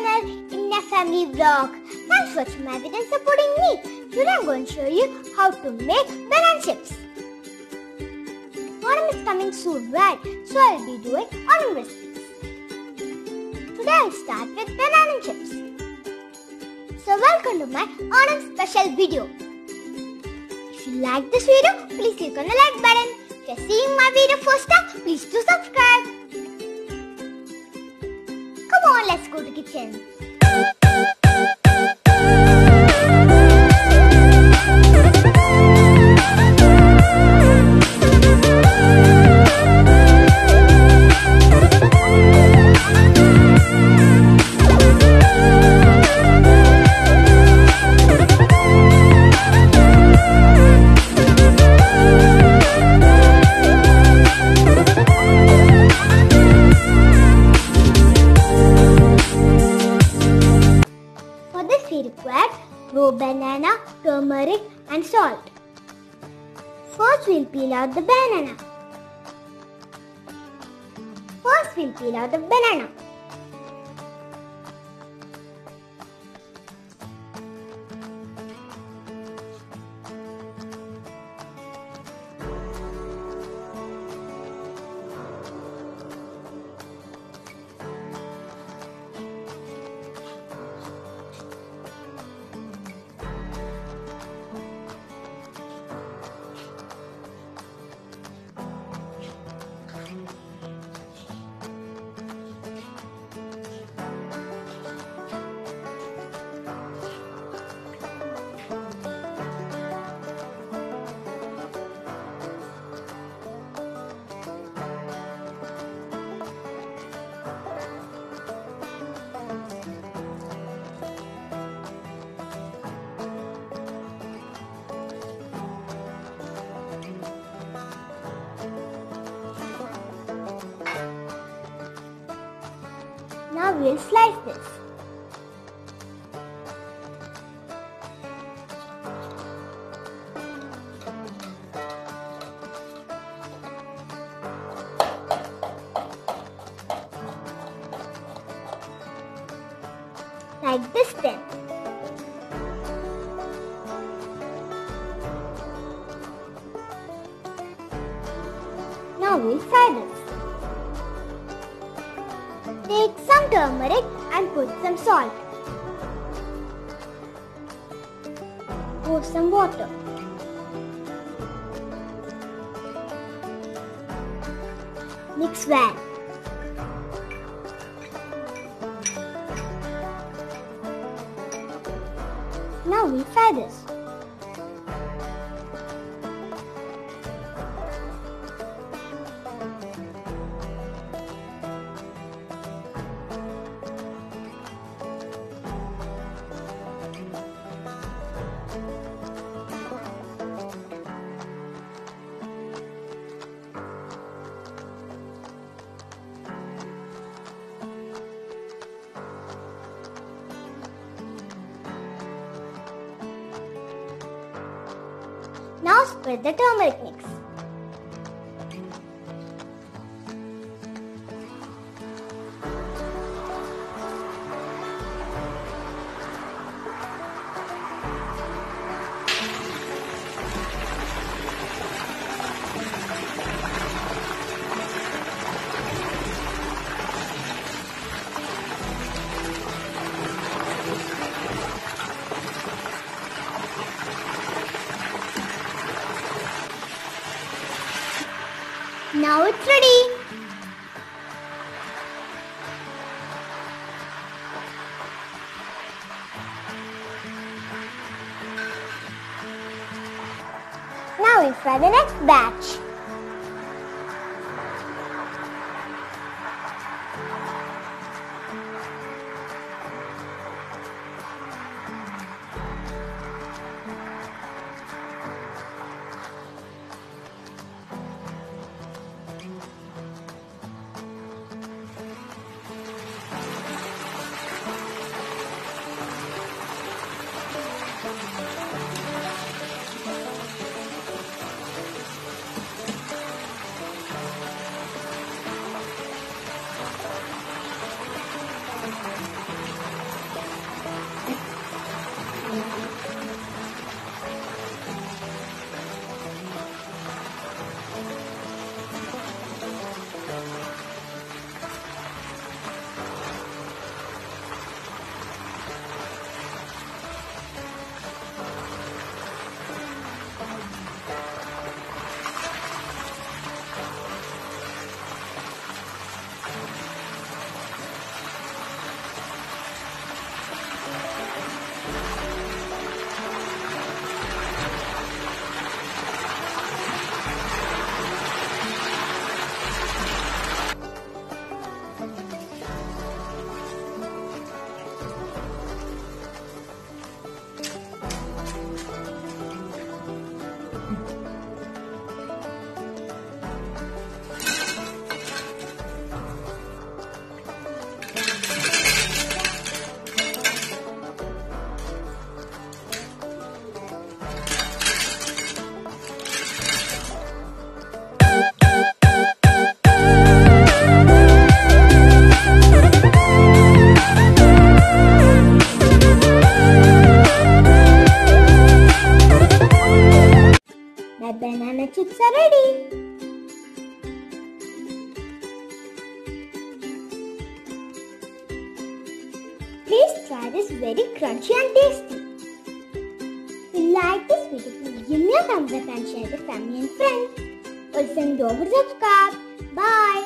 channel India Family Vlog. Thanks for watching my video and supporting me. Today I'm going to show you how to make banana chips. Onam is coming soon, right? So I'll be doing Onam recipes. Today I'll start with banana chips. So welcome to my Onam special video. If you like this video, please click on the like button. If you're seeing my video first time, please do subscribe. Come on, let's go to the kitchen. We require raw banana, turmeric and salt. First we'll peel out the banana. Now we'll slice this. Like this then. Now we'll fry this. Take some turmeric and put some salt. Pour some water. Mix well. Now we fry this. Now spread the turmeric mix. Now it's ready. Now we'll fry the next batch. try this very crunchy and tasty. If you like this video, please give me a thumbs up and share with family and friends. Also, don't forget to subscribe. Bye.